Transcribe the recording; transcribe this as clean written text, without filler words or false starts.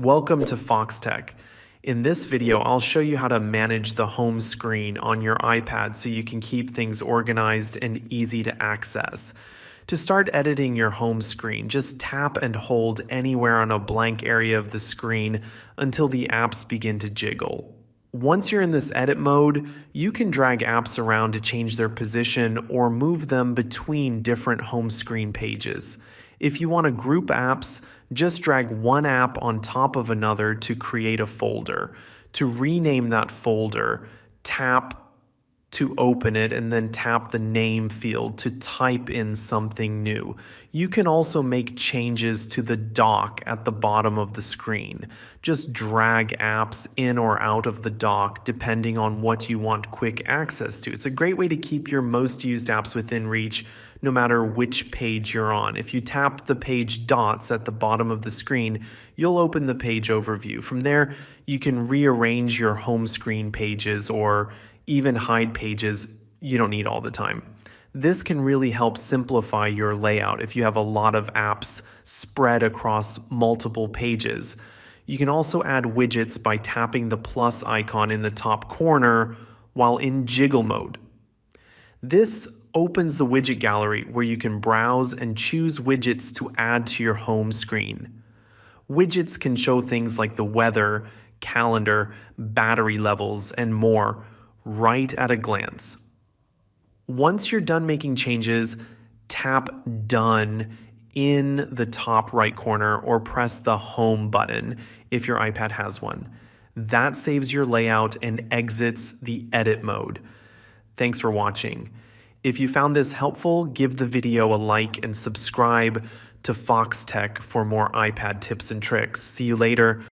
Welcome to Foxtecc. In this video, I'll show you how to manage the home screen on your iPad so you can keep things organized and easy to access. To start editing your home screen, just tap and hold anywhere on a blank area of the screen until the apps begin to jiggle. Once you're in this edit mode, you can drag apps around to change their position or move them between different home screen pages. If you want to group apps, just drag one app on top of another to create a folder. To rename that folder, tap to open it and then tap the name field to type in something new. You can also make changes to the dock at the bottom of the screen. Just drag apps in or out of the dock depending on what you want quick access to. It's a great way to keep your most used apps within reach no matter which page you're on. If you tap the page dots at the bottom of the screen, you'll open the page overview. From there, you can rearrange your home screen pages or even hide pages you don't need all the time. This can really help simplify your layout if you have a lot of apps spread across multiple pages. You can also add widgets by tapping the plus icon in the top corner while in jiggle mode. This opens the widget gallery where you can browse and choose widgets to add to your home screen. Widgets can show things like the weather, calendar, battery levels, and more right at a glance. Once you're done making changes, tap Done in the top right corner or press the Home button if your iPad has one. That saves your layout and exits the edit mode. Thanks for watching. If you found this helpful, give the video a like and subscribe to Foxtecc for more iPad tips and tricks. See you later.